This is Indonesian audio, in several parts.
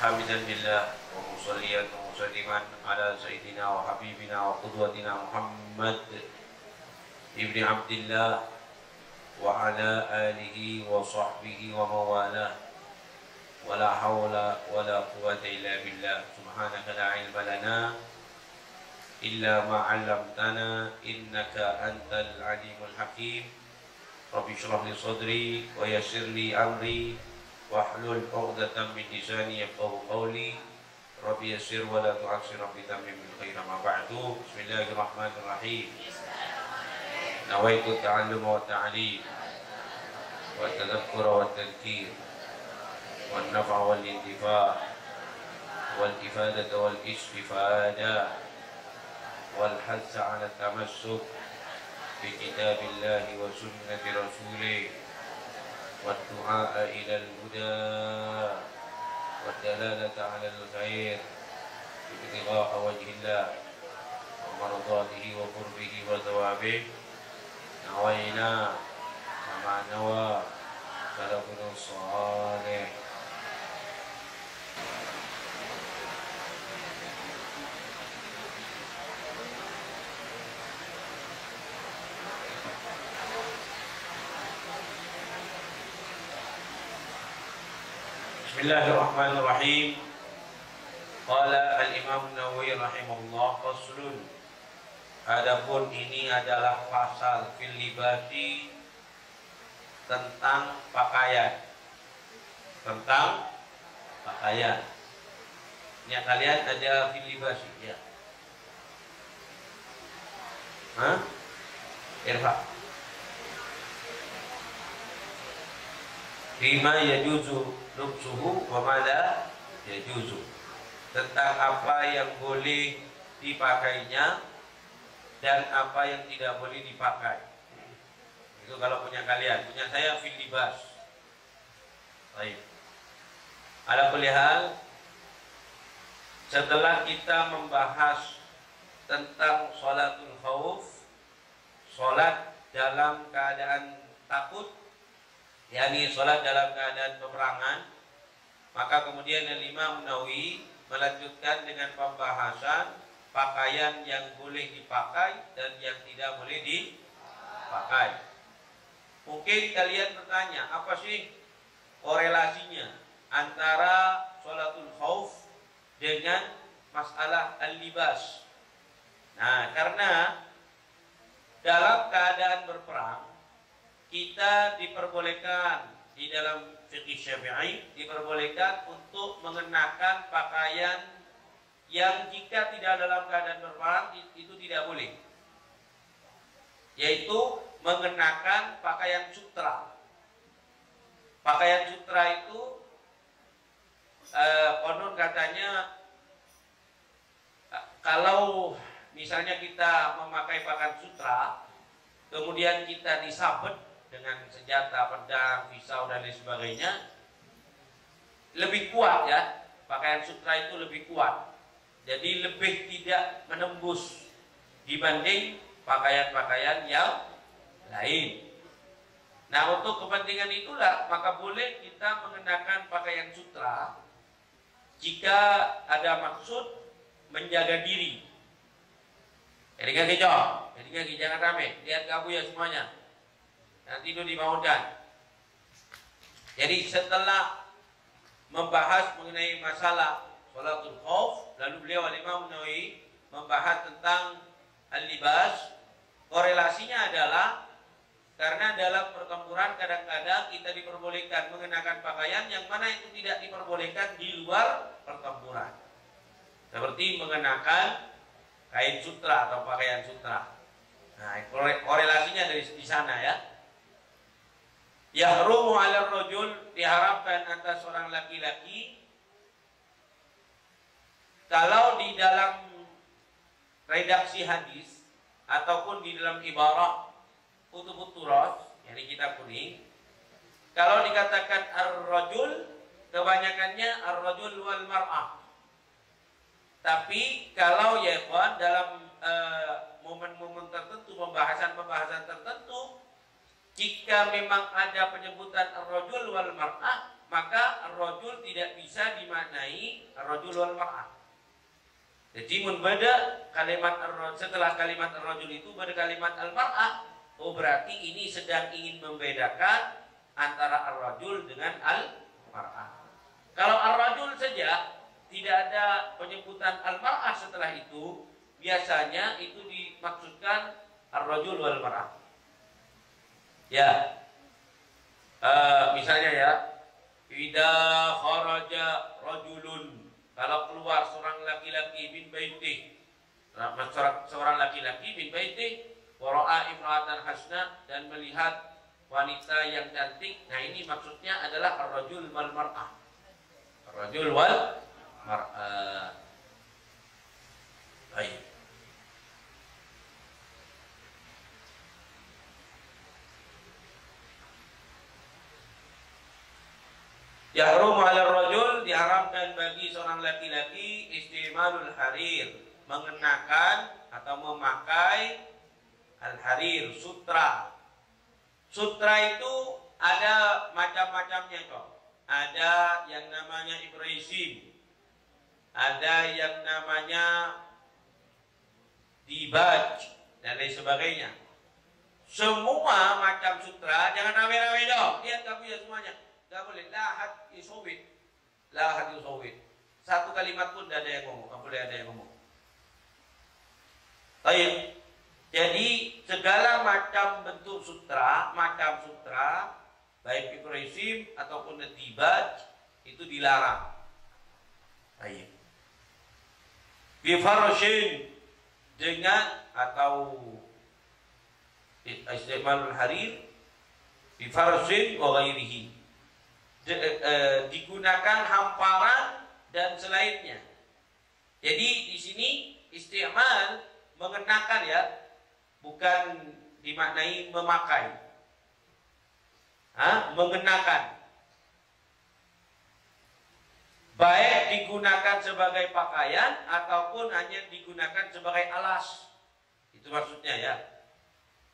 حامدا لله ومصليا ومسلما على سيدنا وحبيبنا وقدوتنا محمد ابن عبد الله وعلى آله وصحبه وموالاه ولا حول ولا قوة إلا بالله سبحانك لا علم لنا إلا ما علمتنا إنك أنت العليم الحكيم رب اشرح لي صدري ويسر لي أمري واحلل عقدة من لساني يفقهوا قولي رب يسر ولا تعسر رب تمم بالخير ما بعد بسم الله الرحمن الرحيم نويت التعلم والتعليم والتذكر والتذكير والنفع والانتفاع والإفادة والاستفادة والحث على التمسك بكتاب الله وسنة رسوله والدعاء إلى الهدى والدلالة على الخير ابتغاء وجه الله ومرضاته وقربه وثوابه نوينا كما نوى سلفنا الصالح. Bismillahirrahmanirrahim. Qala al-Imam Nawawi rahimahullah faslun. Adapun ini adalah pasal fil libasi tentang pakaian. Tentang pakaian. Ini kalian ada fil libasi ya. Hah? Irfa. Bima yajuzu lubsuhu wa ma la yajuzu. Tentang apa yang boleh dipakainya dan apa yang tidak boleh dipakai. Itu kalau punya kalian, punya saya fil libas. Baik. Ala kulli hal, setelah kita membahas tentang sholatul khauf, sholat dalam keadaan takut, yakni sholat dalam keadaan peperangan, maka kemudian Imam Nawawi melanjutkan dengan pembahasan pakaian yang boleh dipakai dan yang tidak boleh dipakai. Mungkin kalian bertanya, apa sih korelasinya antara sholatul khauf dengan masalah al-libas? Nah, karena dalam keadaan berperang kita diperbolehkan di dalam fikih Syafi'i diperbolehkan untuk mengenakan pakaian yang jika tidak dalam keadaan berperang itu tidak boleh, yaitu mengenakan pakaian sutra. Pakaian sutra itu konon katanya kalau misalnya kita memakai pakaian sutra kemudian kita disabet dengan senjata, pedang, pisau dan lain sebagainya, lebih kuat ya. Pakaian sutra itu lebih kuat. Jadi lebih tidak menembus dibanding pakaian-pakaian yang lain. Nah, untuk kepentingan itulah maka boleh kita mengenakan pakaian sutra jika ada maksud menjaga diri. Jadi kaki jangan rame, lihat kamu ya semuanya. Nanti itu dimaukan. Jadi setelah membahas mengenai masalah sholatul khauf, lalu beliau Imam Nawawi membahas tentang al-libas. Korelasinya adalah karena dalam pertempuran kadang-kadang kita diperbolehkan mengenakan pakaian yang mana itu tidak diperbolehkan di luar pertempuran. Seperti mengenakan kain sutra atau pakaian sutra. Nah, korelasinya dari di sana ya. Yahrumu 'ala rajul, diharapkan atas seorang laki-laki kalau di dalam redaksi hadis ataupun di dalam ibarah kutubut turas, yakni kitab kuning, kalau dikatakan ar-rajul kebanyakannya ar-rajul wal mar'ah. Tapi kalau ya ikhwan dalam momen-momen tertentu, pembahasan-pembahasan tertentu, jika memang ada penyebutan ar-rajul wal mar'ah, maka ar-rajul tidak bisa dimaknai ar-rajul wal mar'ah. Jadi beda kalimat setelah kalimat ar-rajul itu pada kalimat al-mar'ah. Oh berarti ini sedang ingin membedakan antara ar-rajul dengan al-mar'ah. Kalau ar-rajul saja tidak ada penyebutan al-mar'ah setelah itu, biasanya itu dimaksudkan ar-rajul wal mar'ah. Ya. Misalnya ya, idza kharaja rajulun, kalau keluar seorang laki-laki min baitih, seorang laki-laki min baitih, wa ra'a imra'atan hasna, dan melihat wanita yang cantik. Nah, ini maksudnya adalah ar-rajul wal mar'ah. Ar-rajul wal mar'ah. Baik. Yahrum 'ala ar-rajul, diharamkan bagi seorang laki-laki istimalul harir, mengenakan atau memakai al-harir, sutra. Sutra itu ada macam-macamnya kok. Ada yang namanya ibraisim, ada yang namanya dibaj, dan lain sebagainya. Semua macam sutra, jangan rame-rame dong. Lihat kamu ya semuanya. Gak boleh lahat isowit, lahat isowit. Satu kalimat pun tidak ada yang ngomong, gak boleh ada yang ngomong. Baik. Jadi segala macam bentuk sutra, baik ibraisim ataupun dibaj, itu dilarang. Baik. Bifarashin, dengan atau istimalul harir, bifarashin wa ghairihi, digunakan hamparan dan selainnya. Jadi di sini istimal mengenakan ya, bukan dimaknai memakai. Mengenakan. Baik digunakan sebagai pakaian ataupun hanya digunakan sebagai alas. Itu maksudnya ya.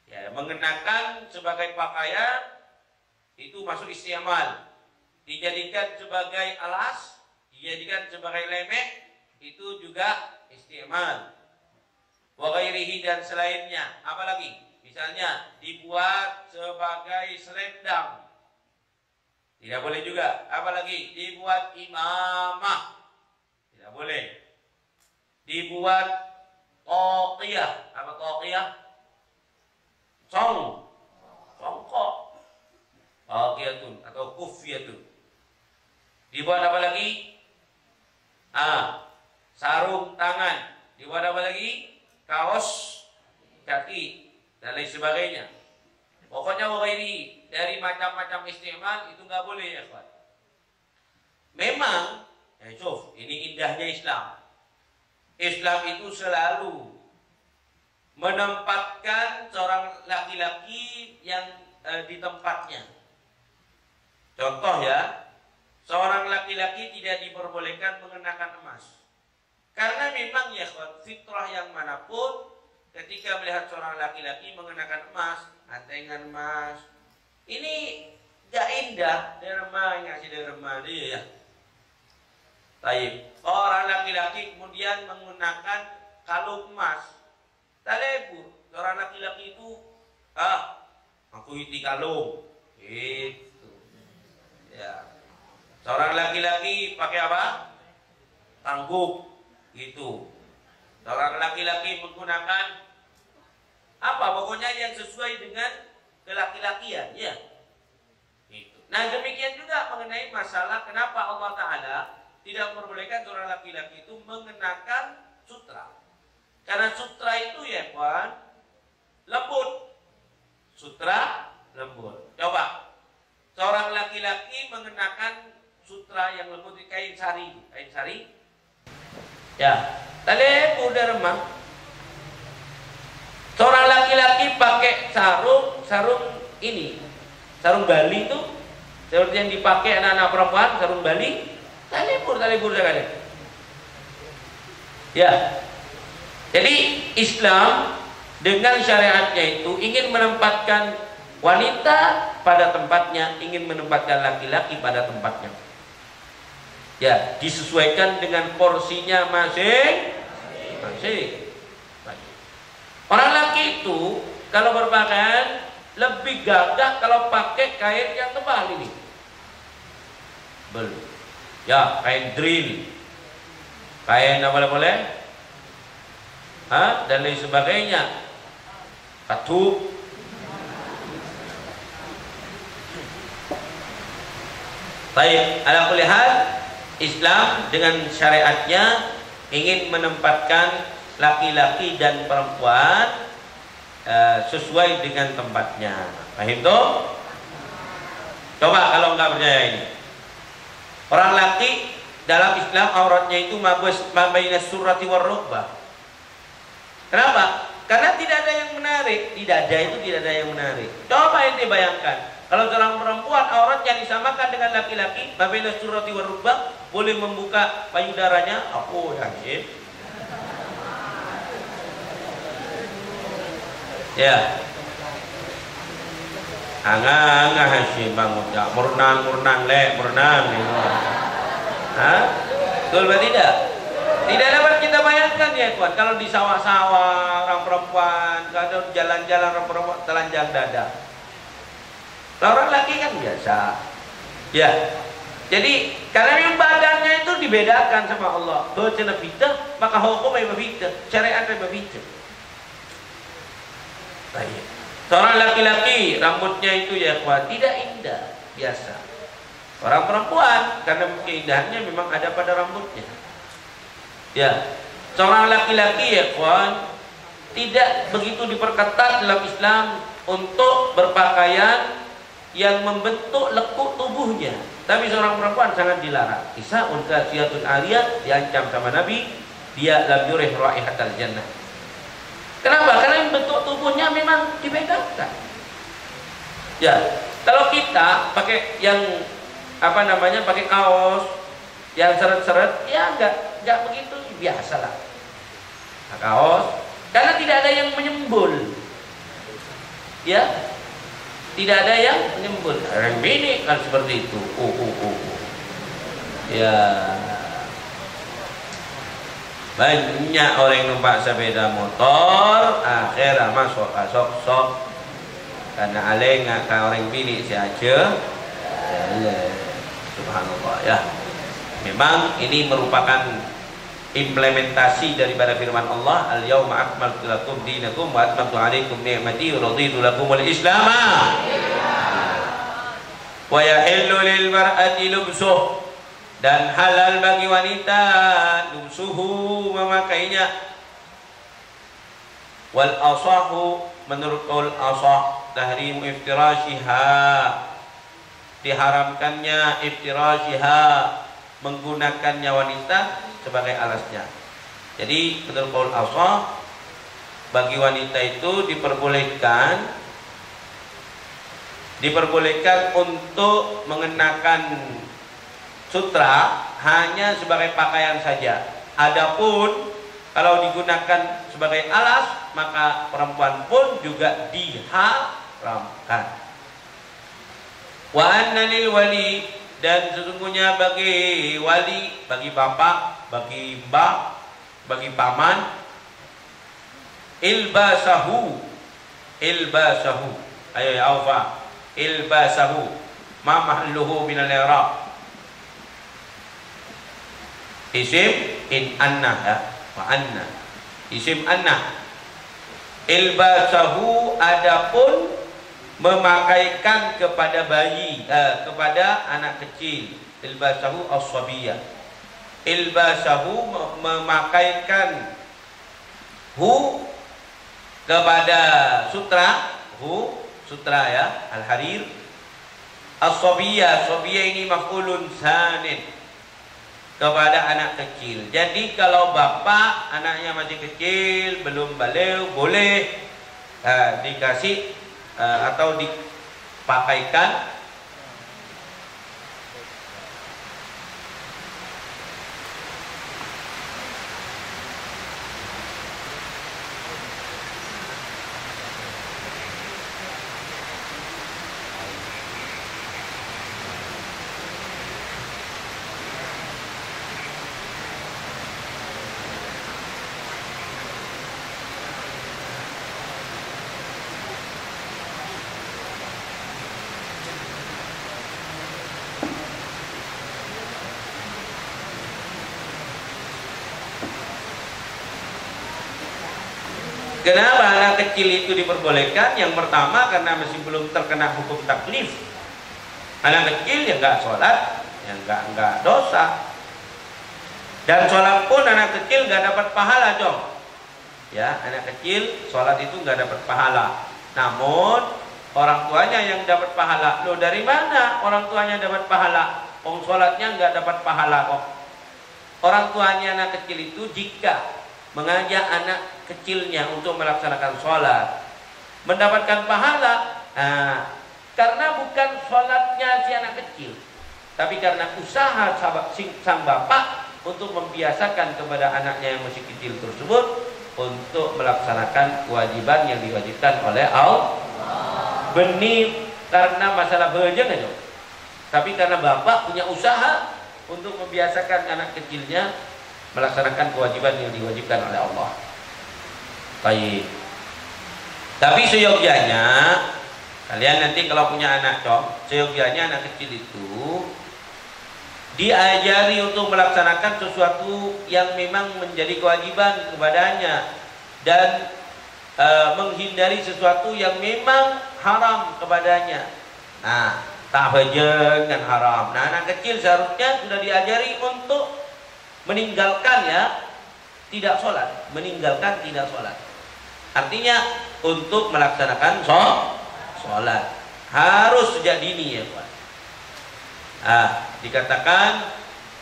Ya, mengenakan sebagai pakaian itu masuk istimal. Dijadikan sebagai alas, dijadikan sebagai lemek, itu juga istimal. Wa ghairihi, dan selainnya. Apalagi? Misalnya dibuat sebagai selendang, tidak boleh juga. Apalagi dibuat imamah, tidak boleh. Dibuat toqiyah. Apa toqiyah? Songkok. Toqiyatun atau kufiyatun. Dibuat apa lagi? Sarung tangan. Dibuat apa lagi? Kaos kaki dan lain sebagainya. Pokoknya waghairi, dari macam-macam istimal itu nggak boleh ya, Pak. Memang, ini indahnya Islam. Islam itu selalu menempatkan seorang laki-laki yang di tempatnya. Contoh ya, seorang laki-laki tidak diperbolehkan mengenakan emas. Karena memang ya, fitrah yang manapun, ketika melihat seorang laki-laki mengenakan emas, antengan emas, ini gak indah. Derma, ngasih derma dia ya. Taib. Orang laki-laki kemudian menggunakan kalung emas, talebur. Seorang laki-laki itu, aku iti kalung, itu. Ya. Seorang laki-laki pakai apa? Tangguk, gitu. Seorang laki-laki menggunakan apa? Pokoknya yang sesuai dengan kelaki-lakian, ya. Gitu. Nah, demikian juga mengenai masalah kenapa Allah Ta'ala tidak memperbolehkan seorang laki-laki itu mengenakan sutra. Karena sutra itu ya, Puan, lembut. Sutra lembut. Coba, seorang laki-laki mengenakan sutra yang lembut, kain sari. Kain sari, ya, talebur derma. Seorang laki-laki pakai sarung ini, sarung Bali itu seperti yang dipakai anak-anak perempuan, sarung Bali, talebur sekali. Ya, jadi Islam dengan syariatnya itu ingin menempatkan wanita pada tempatnya, ingin menempatkan laki-laki pada tempatnya. Ya, disesuaikan dengan porsinya masing-masing. Orang laki itu kalau berpakaian lebih gagah kalau pakai kain yang tebal ini. Belum. Ya, kain drill. Kain apa boleh? Dan lain sebagainya. Katup. Baik, ala kulli hal, Islam dengan syariatnya ingin menempatkan laki-laki dan perempuan sesuai dengan tempatnya. Paham tuh? Coba kalau nggak percaya ini. Orang laki dalam Islam auratnya itu mabaina surati war rukbah. Kenapa? Karena tidak ada yang menarik. Tidak ada yang menarik. Coba ente bayangkan. Kalau seorang perempuan auratnya disamakan dengan laki-laki, mabaina surati war rukbah, boleh membuka payudaranya. Aku yakin. Ya. Angah Hashim bangun ya, murnang gitu. Betul atau tidak? Tidak dapat kita bayangkan ya kawan. Kalau di sawah-sawah orang perempuan, kalau jalan-jalan orang perempuan telanjang dada. Kalau orang laki kan biasa. Ya. Jadi karena memang badannya itu dibedakan sama Allah. Bahwa fitah, maka hukum yang fitah, syariat yang fitah. Baik. Seorang laki-laki rambutnya itu ya kawan tidak indah, biasa. Orang perempuan karena keindahannya memang ada pada rambutnya. Ya, seorang laki-laki ya kawan tidak begitu diperketat dalam Islam untuk berpakaian yang membentuk lekuk tubuhnya. Tapi seorang perempuan sangat dilarang. Kisah unkasiyatun ariyah diancam sama Nabi, dia lam yurih raihatal jannah. Kenapa? Karena bentuk tubuhnya memang dibedakan. Ya, kalau kita pakai yang pakai kaos yang seret-seret, ya enggak begitu, biasalah. Nah, kaos, karena tidak ada yang menyembul. Ya, tidak ada yang menyembul. Yang ini kan seperti itu. Ya. Banyak orang numpak sepeda motor akhirnya masuk sok karena aleng ke orang bini si aja. Subhanallah ya. Memang ini merupakan implementasi daripada firman Allah, al-yauma akmaltu lakum dinakum wa atmamtu alaikum ni'mati wa raditu lakumul islama wa yahillu lil mar'ati lubsuh, dan halal bagi wanita lubsuhu memakainya. Wal asahu, menurut qaul asah, tahrimu iftirashiha, diharamkannya iftirashiha, menggunakannya wanita sebagai alasnya. Jadi menurut qaul asah, bagi wanita itu diperbolehkan untuk mengenakan sutra hanya sebagai pakaian saja. Adapun kalau digunakan sebagai alas, maka perempuan pun juga diharamkan. Wa anna lil wali, dan sesungguhnya bagi wali, bagi bapak, bagi mbak, bagi paman, ilbasahu, ayo ya Aufa, ilbasahu ma mahalluhu minal i'rab. Isim in anna ya, wa anna. Isim anna. Ilbasahu, adapun memakaikan kepada bayi, kepada anak kecil. Ilbasahu as-sabiyah. Ilbasahu memakaikan kepada sutra ya, al-harir. As-sabiyah, sabiyah ini maf'ulun sanin, kepada anak kecil. Jadi kalau bapak anaknya masih kecil, belum balik, boleh dikasih atau dipakaikan Kenapa anak kecil itu diperbolehkan? Yang pertama karena masih belum terkena hukum taklif. Anak kecil yang nggak sholat, yang nggak dosa. Dan sholat pun anak kecil nggak dapat pahala, Jom. Ya, anak kecil sholat itu nggak dapat pahala. Namun orang tuanya yang dapat pahala. Loh, dari mana orang tuanya dapat pahala? Sholatnya nggak dapat pahala kok. Orang tuanya anak kecil itu jika mengajak anak kecilnya untuk melaksanakan sholat mendapatkan pahala, karena bukan sholatnya si anak kecil, tapi karena usaha sang bapak untuk membiasakan kepada anaknya yang masih kecil tersebut untuk melaksanakan kewajiban yang diwajibkan oleh Allah. Benih karena masalah bejeng aja, tapi karena bapak punya usaha untuk membiasakan anak kecilnya melaksanakan kewajiban yang diwajibkan oleh Allah. Baik. Tapi seyogyanya kalian nanti kalau punya anak, seyogyanya anak kecil itu diajari untuk melaksanakan sesuatu yang memang menjadi kewajiban kepadanya dan menghindari sesuatu yang memang haram kepadanya. Nah, tak bejeng dan haram. Nah, anak kecil seharusnya sudah diajari untuk meninggalkan tidak sholat, meninggalkan tidak sholat. Artinya untuk melaksanakan sholat harus sejak dini ya, Pak. Dikatakan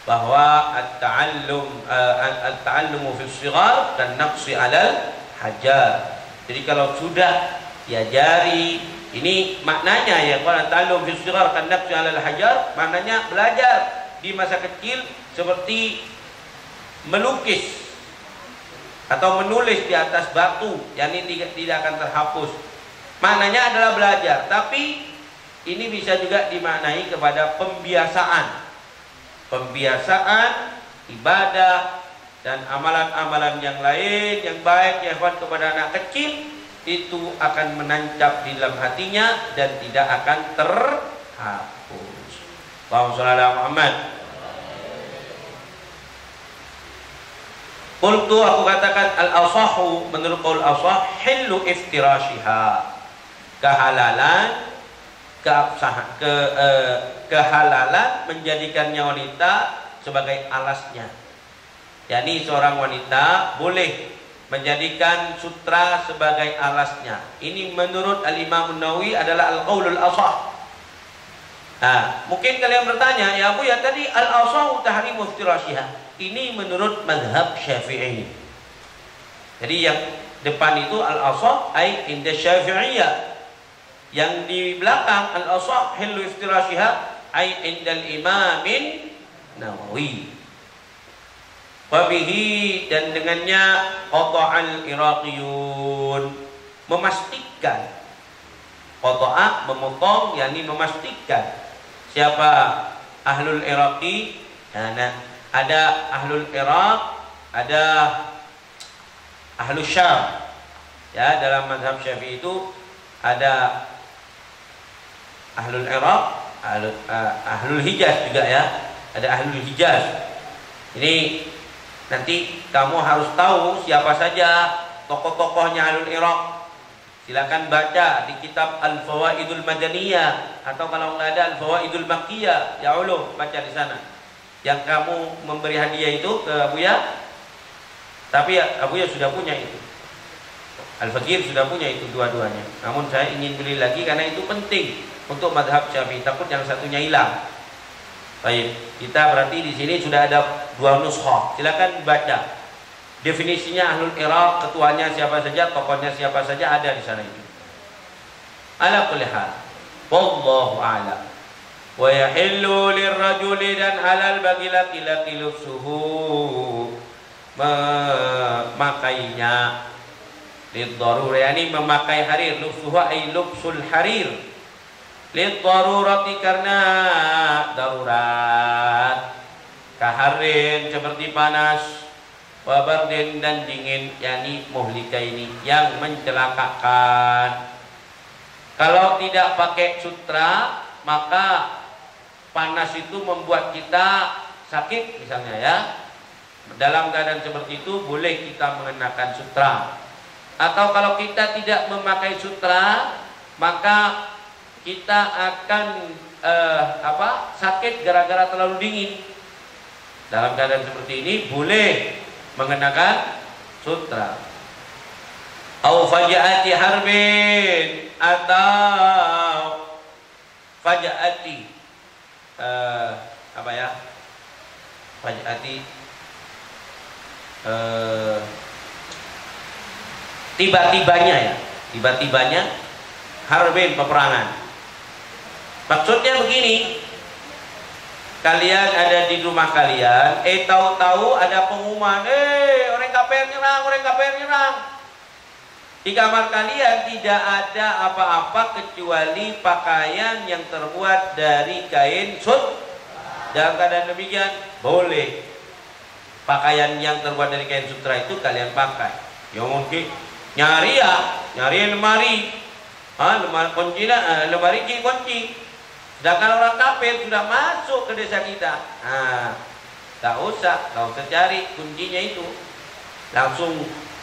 bahwa at-ta'allumu fi shighar dan naqsi 'alal hajar. Jadi kalau sudah diajari, ini maknanya ya, kalau at-ta'allum fi shighar dan naqsi 'alal hajar, maknanya belajar di masa kecil seperti melukis atau menulis di atas batu, yakni tidak akan terhapus. Maknanya adalah belajar, tapi ini bisa juga dimaknai kepada pembiasaan ibadah dan amalan-amalan yang lain yang baik ya kawan kepada anak kecil, itu akan menancap di dalam hatinya dan tidak akan terhapus. Allahumma shalli ala Muhammad. Qultu, aku katakan al-asahu, menurut qaul asah, hillu iftirashiha, kehalalan menjadikannya wanita sebagai alasnya. Yani seorang wanita boleh menjadikan sutra sebagai alasnya. Ini menurut al-Imam Nawawi adalah al-qaulul asah. Mungkin kalian bertanya, ya Bu, ya tadi al-asahu tahrimu iftirashiha. Ini menurut madhab Syafi'i. Jadi yang depan itu al-asah ay inda Syafi'iyah. Yang di belakang al-asah hillu iftirashiha ay indal Imamin Nawawi. Wabihi, dan dengannya qata'al Iraqiyun, memastikan. Qata'a memotong, yakni memastikan. Siapa ahlul Iraqi? Ada ahlul Iraq, ada ahlul Syam. Ya, dalam mazhab Syafi'i itu ada ahlul Iraq, ahlul Hijaz juga ya. Ada ahlul Hijaz. Ini nanti kamu harus tahu siapa saja tokoh-tokohnya ahlul Iraq. Silakan baca di kitab Al-Fawaidul Madaniyah, atau kalau nggak ada Al-Fawaidul Makkiyah, ya ulum, baca di sana. Yang kamu memberi hadiah itu ke Abuya, tapi Abuya sudah punya itu. Al-Fakir sudah punya itu dua-duanya. Namun saya ingin beli lagi karena itu penting untuk madhab Syafi'i, takut yang satunya hilang. Baik, kita berarti di sini sudah ada dua nushah. Silakan baca. Definisinya ahlul Iraq, ketuanya siapa saja, tokohnya siapa saja, ada di sana itu. Ala kulli hal, wallahu a'lam. Wa yahillu lirrajuli, dan halal bagi laki-laki lubsuhu, memakainya, liddarur, yani memakai harir. Lubsuhu ay lubsul harir, liddarurati, karena darurat, kaharin seperti panas, wabardin, dan dingin, yani muhlika, ini yang mencelakakan. Kalau tidak pakai sutra, maka panas itu membuat kita sakit misalnya ya. Dalam keadaan seperti itu boleh kita mengenakan sutra. Atau kalau kita tidak memakai sutra, maka kita akan sakit gara-gara terlalu dingin. Dalam keadaan seperti ini boleh mengenakan sutra. Au fajaati harbin, atau fajaati fajaati tiba-tibanya ya, tiba-tibanya harbin, peperangan. Maksudnya begini, kalian ada di rumah kalian, tahu-tahu ada pengumuman, orang kafir nyerang, orang kafir nyerang. Di kamar kalian tidak ada apa-apa kecuali pakaian yang terbuat dari kain sut. Dalam keadaan demikian boleh pakaian yang terbuat dari kain sutra itu kalian pakai. Ya mungkin nyari lemari, lemari kunci. Sedangkan orang kafir sudah masuk ke desa kita, tak usah cari kuncinya itu, langsung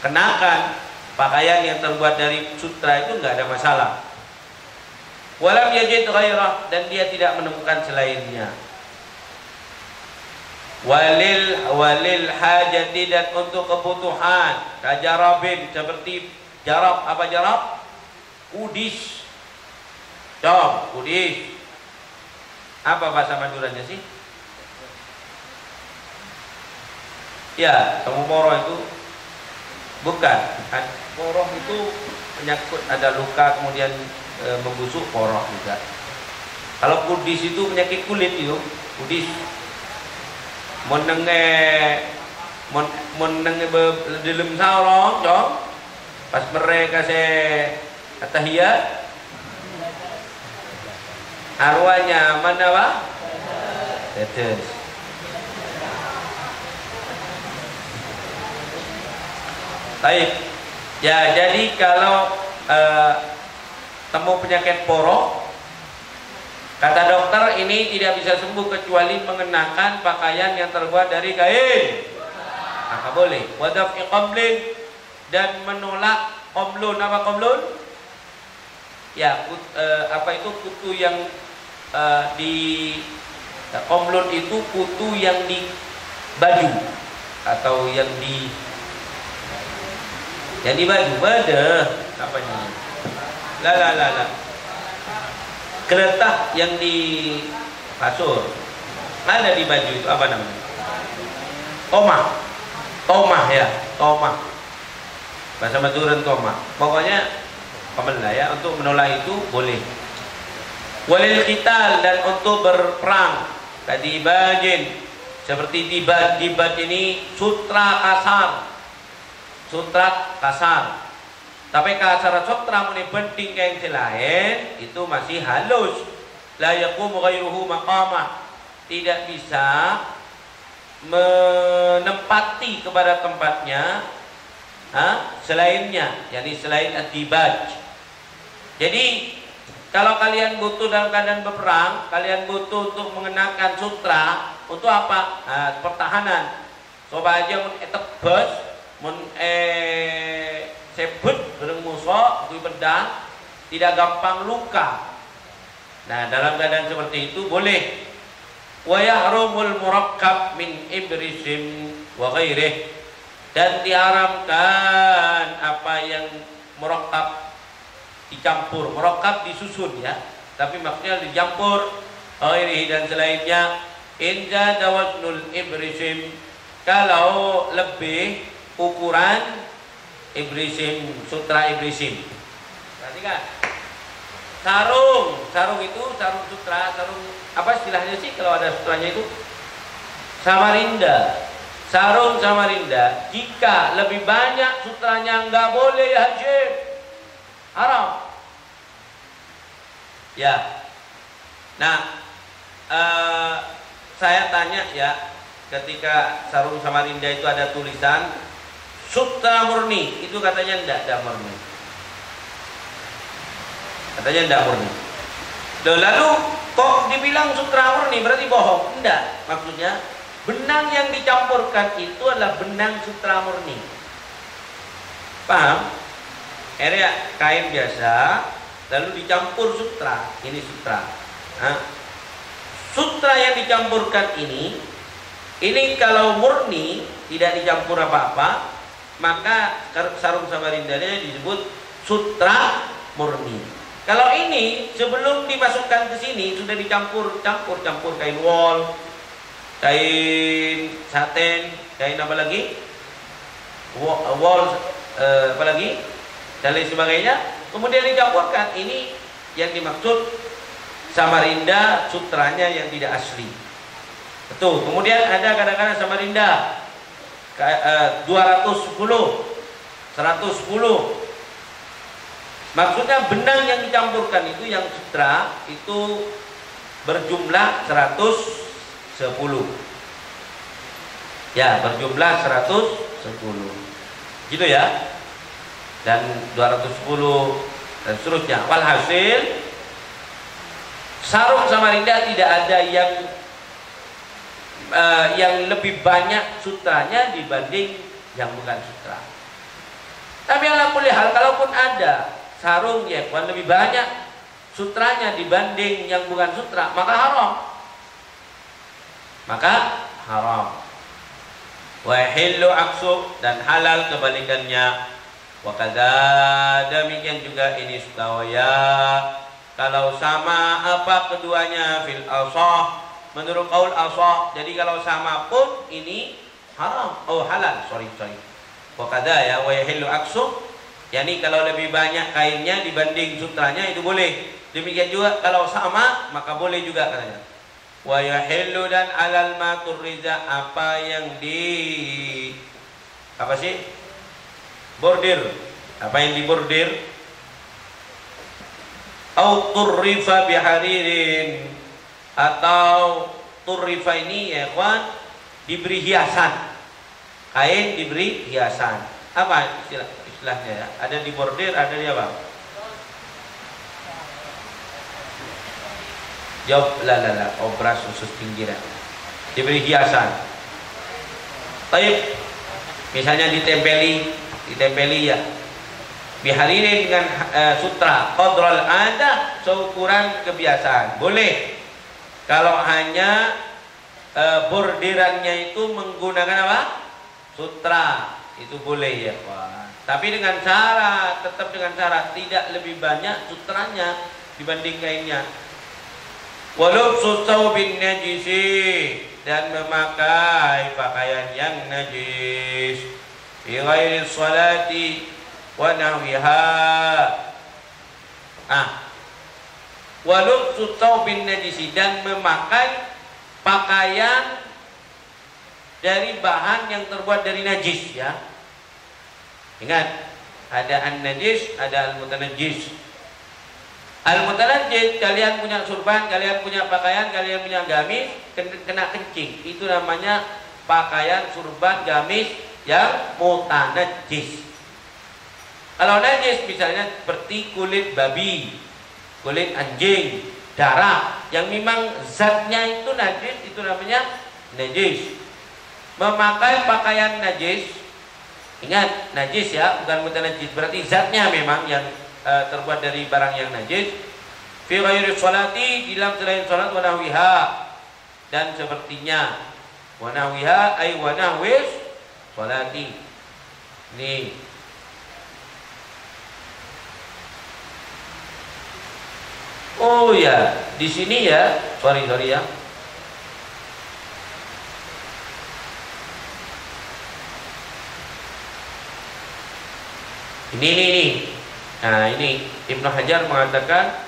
kenakan pakaian yang terbuat dari sutra itu, nggak ada masalah. Walam yajid ghairah, dan dia tidak menemukan selainnya. Walil hajati, dan untuk kebutuhan, kajarabin, seperti jarab. Apa jarab? Kudis. Kudis. Apa bahasa Maduranya sih? Ya, kamu poroh itu bukan. Poroh itu menyangkut ada luka kemudian membusuk, poroh juga. Kalau kudis itu penyakit kulit itu, kudis. Menenge dalam sarong, dong. Pas mereka atahiyat, arwahnya mana pak? Tetes. Baik. Ya, jadi kalau temu penyakit poroh, kata dokter ini tidak bisa sembuh kecuali mengenakan pakaian yang terbuat dari kain. Maka boleh. Wadaf'i qamlin, dan menolak qamlun. Apa qamlun? Ya, itu kutu yang qamlun itu kutu yang di baju atau yang di baju, apanya? La. Keletah yang di kasur. Ada di baju itu apa namanya? Tomah ya, tomah. Bahasa Maduran tomah. Pokoknya pemelah ya, untuk menolak itu boleh. Walil qital, dan untuk berperang. Tadi bajin, seperti dibat ini sutra kasar. Tapi kasar sutra muni penting yang selain itu masih halus. La yaqumu ghairuhu maqamah, tidak bisa menempati kepada tempatnya selainnya, yakni selain ad-dibaj. Jadi kalau kalian butuh dalam keadaan berperang, kalian butuh untuk mengenakan sutra untuk apa? Pertahanan. Coba aja mun etebes, mun sebut bareng musuh, kui pedang, tidak gampang luka. Nah, dalam keadaan seperti itu boleh. Wa yahrumul murakkab min ibrisim wa ghairih, dan diharamkan apa yang murakkab, dicampur. Murakkab disusun ya, tapi maksudnya dicampur, ghairih dan selainnya. In zada waznul ibrisim, kalau lebih ukuran ibrisim, sutra ibrisim. Perhatikan. Sarung itu sarung sutra, sarung apa istilahnya sih kalau ada sutranya itu? Samarinda. Sarung samarinda. Jika lebih banyak sutranya nggak boleh ya haji. Haram. Ya. Nah, saya tanya ya, ketika sarung samarinda itu ada tulisan sutra murni, itu katanya enggak murni. Katanya enggak murni. Lalu kok dibilang sutra murni, berarti bohong? Enggak. Maksudnya benang yang dicampurkan itu adalah benang sutra murni. Paham? area kain biasa lalu dicampur sutra. Ini sutra. Nah, sutra yang dicampurkan ini kalau murni tidak dicampur apa-apa, maka sarung Samarindanya disebut sutra murni. Kalau ini sebelum dimasukkan ke sini sudah dicampur kain wol, kain satin, kain apa lagi? Wol apa lagi? Dan lain sebagainya. Kemudian dicampurkan, ini yang dimaksud Samarinda sutranya yang tidak asli. Betul. Kemudian ada kadang-kadang Samarinda 210, 110. Maksudnya benang yang dicampurkan itu yang sutra itu berjumlah 110. Ya, berjumlah 110. Gitu ya. Dan 210 dan seterusnya. Walhasil sarung Samarinda tidak ada yang lebih banyak sutranya dibanding yang bukan sutra. Tapi ala kulli hal, kalaupun ada sarung ya lebih banyak sutranya dibanding yang bukan sutra, maka haram. Wa hillu aksu, dan halal kebalikannya. Wa kadza, demikian juga ini sutawaya kalau sama apa keduanya fil asah, menurut qaul asah. Jadi kalau sama pun ini haram. Halal, sorry. Wa kadza ya wa hillu aksu, yakni kalau lebih banyak kainnya dibanding sutranya itu boleh. Demikian juga kalau sama maka boleh juga katanya. Wa yahillu, dan alal ma turriza, apa yang bordir, apa yang dibordir, au turrifa biharirin, atau turrifa ini ya kawan, diberi hiasan, kain diberi hiasan. Apa istilahnya ya? Ada di bordir, ada di apa? Jawab la obras khusus pinggiran, diberi hiasan. Taib, misalnya ditempeli ya biharirin dengan sutra qadral ada, seukuran kebiasaan boleh. Kalau hanya bordirannya itu menggunakan apa? Sutra, itu boleh ya Pak. Tapi tetap dengan syarat tidak lebih banyak sutranya dibanding kainnya. Walubsu thawbin najisi, dan memakai pakaian yang najis fi ghairi sholati wa nahwiha. Walubsu thawbin najisi, dan memakai pakaian dari bahan yang terbuat dari najis ya. Ingat, ada an-najis, ada al-mutanajjis. Al-mutanajjis, kalian punya surban, kalian punya pakaian, kalian punya gamis, kena kencing. Itu namanya pakaian surban gamis yang mutanajjis. Kalau najis misalnya seperti kulit babi, kulit anjing, darah, yang memang zatnya itu najis, itu namanya najis. Memakai pakaian najis, ingat najis ya, bukan mutanajjis, berarti zatnya memang yang terbuat dari barang yang najis. Fi ghairi sholati, dalam selain salat, wa nahwiha, dan sepertinya. Wa nahwiha ay wa nahwis sholati. Nih. Oh ya, di sini ya, sorry ya. Ini. Nah, ini Ibnu Hajar mengatakan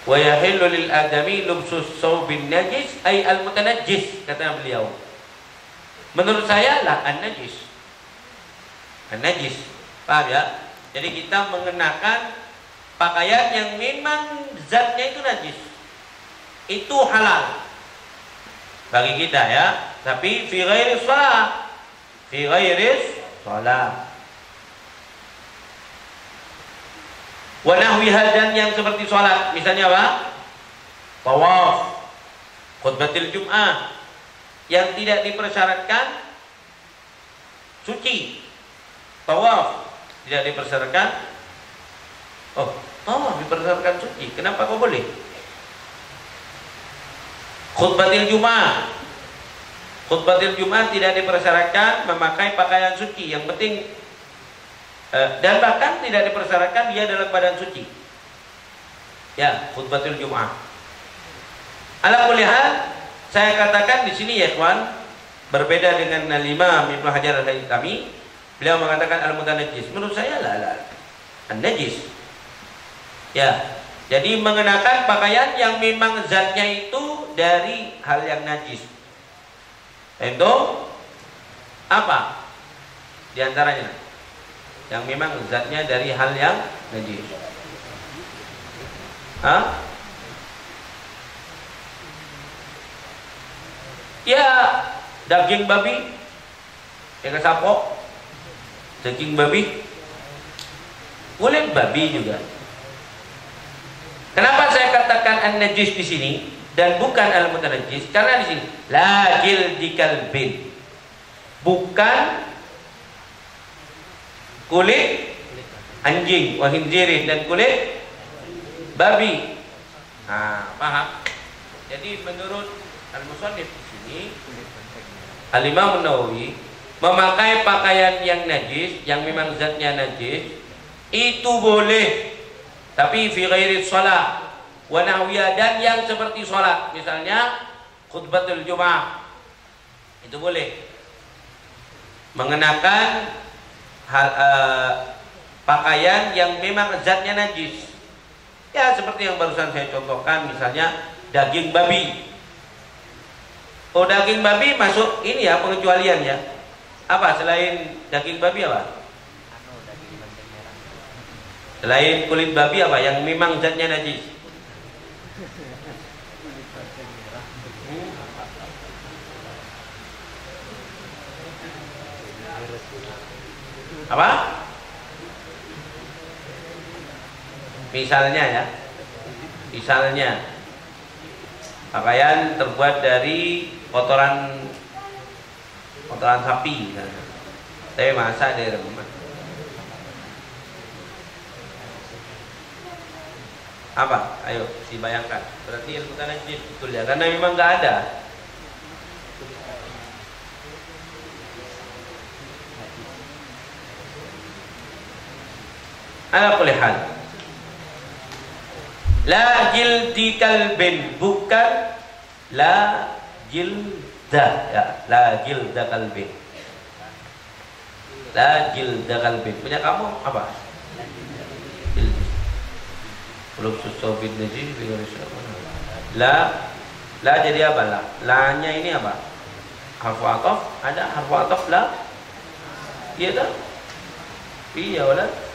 wa yahillu lil adami lubsus thawbin najis ay al mutanajjis, kata beliau. Menurut saya lah an-najis. An-najis. Paham ya? Jadi kita mengenakan pakaian yang memang zatnya itu najis. Itu halal bagi kita ya, tapi fi ghairi shalah. Fi ghairi shalah. Wa nahwiha, dan yang seperti sholat, misalnya apa? Tawaf, khutbatil Jum'ah, yang tidak dipersyaratkan suci. Tawaf Tidak dipersyaratkan. Oh, dipersyaratkan suci. Kenapa kok boleh? Khutbatil Jumat. Khutbatil Jumat tidak dipersyaratkan memakai pakaian suci. Yang penting dan bahkan tidak dipersyaratkan dia dalam badan suci. Ya, khutbatil Jumat. Ala kulli hal, saya katakan di sini ya ikhwan, berbeda dengan Al-Imam Ibnu Hajar Al-Haytami, beliau mengatakan al-mutanajjis. Menurut saya an-najis. Ya, jadi mengenakan pakaian yang memang zatnya itu dari hal yang najis. Itu apa? Di antaranya yang memang zatnya dari hal yang najis. Ya, daging babi, sapo, daging babi, kulit babi juga. Kenapa saya katakan an-najis di sini dan bukan al-mutanajjis? Karena di sini la jildi kalbin, bukan kulit anjing, wa khinzirin, dan kulit babi. Nah, paham? Jadi menurut al-musannif di sini, Al-Imam Nawawi memakai pakaian yang najis, yang memang zatnya najis, itu boleh, tapi fi ghairi shalah wa nahwiya, dan yang seperti salat, misalnya khutbatul Jumat, itu boleh mengenakan pakaian yang memang zatnya najis. Ya, seperti yang barusan saya contohkan, misalnya daging babi. Oh, daging babi masuk ini ya, pengecualian ya. Apa selain daging babi apa? Selain kulit babi apa yang memang zatnya najis? Apa? Misalnya ya, misalnya pakaian terbuat dari kotoran sapi misalnya, tapi masak dari rumah. Apa? Ayo dibayangkan. Berarti ilmu tanajis betul ya, karena memang nggak ada. Ala kulli hal, la jildi kalbin, bukan la jilda ya, la jilda kalbin, la jilda kalbin. Punya kamu apa? Jildi. Belum susubin najis la jadi apa la? La-nya ini apa? Harfu ataf, ada harfu ataf la? Iya tak? Iya wala?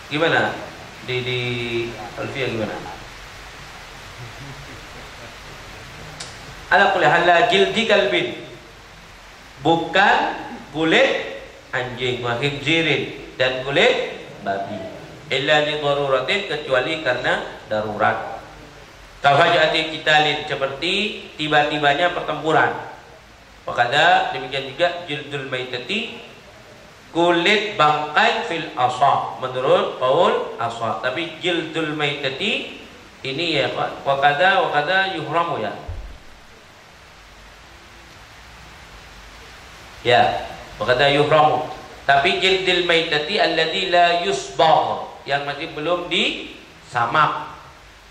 Gimana? Di Alfiyah gimana? Ala kulli hal, la jildi kalbin, bukan kulit anjing, wa khinzirin, dan kulit babi, illa li daruratin, kecuali karena darurat. Kafajati qitalin, seperti tiba-tibanya pertempuran. Wakada demikian juga jildul maitati, kulit bangkai fil asa, menurut qaul asa. Tapi jildul maitati ini ya Pak, wakada yuhramu ya. Ya, wakada yuhramu. Tapi jildul maitati alladzi la yusbagh, yang masih belum disamak.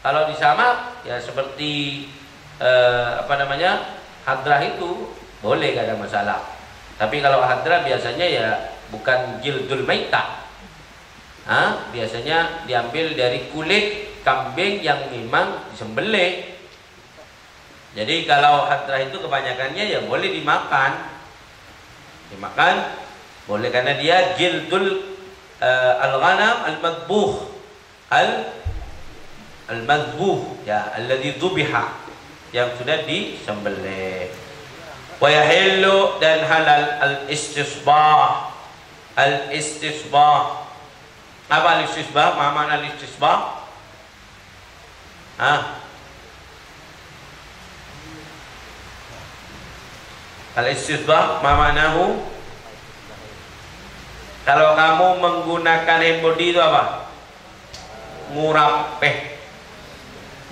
Kalau disamak ya seperti hadrah itu boleh, gak ada masalah. Tapi kalau hadrah biasanya ya bukan jildul maitah, biasanya diambil dari kulit kambing yang memang disembelih. Jadi kalau hadrah itu kebanyakannya ya boleh dimakan boleh, karena dia jildul al-ghanam al-madbuh al-madbuh ya, alladzi dzubiha, yang sudah disembelih. Wa yahillu, dan halal al-istisbah. Al-istisbah. Apa al-istisbah? Ma makna al-istisbah? Al-istisbah mamanahu. Kalau kamu menggunakan hand body itu apa?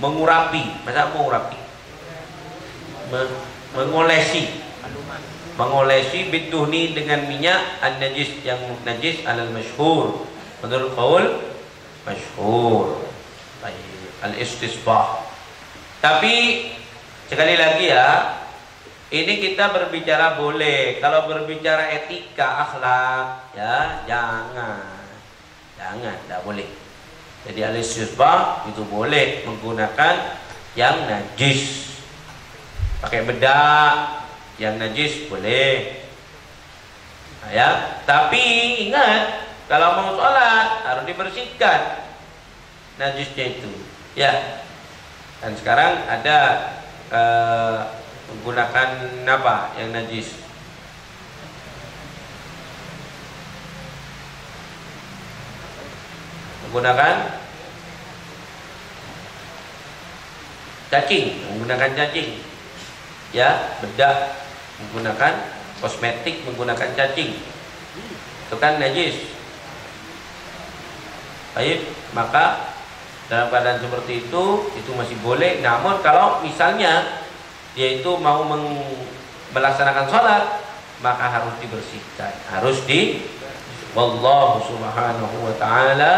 Mengurapi. Masa mengurapi? Mengolesi bituhni dengan minyak an-najis yang najis alal masyhur. Menurut qaul masyhur. Al-istisbah. Tapi sekali lagi ya, ini kita berbicara boleh. Kalau berbicara etika, akhlak, ya jangan, tidak boleh. Jadi al-istisbah itu boleh menggunakan yang najis, pakai bedak, yang najis boleh. Nah, ya, tapi ingat kalau mau sholat harus dibersihkan najisnya itu. Ya, dan sekarang ada menggunakan apa yang najis? Menggunakan cacing, ya, bedak, menggunakan kosmetik, menggunakan cacing, itu kan najis. Baik, maka dalam keadaan seperti itu masih boleh. Namun kalau misalnya dia itu mau melaksanakan sholat, maka harus dibersihkan, wallahu subhanahu wa ta'ala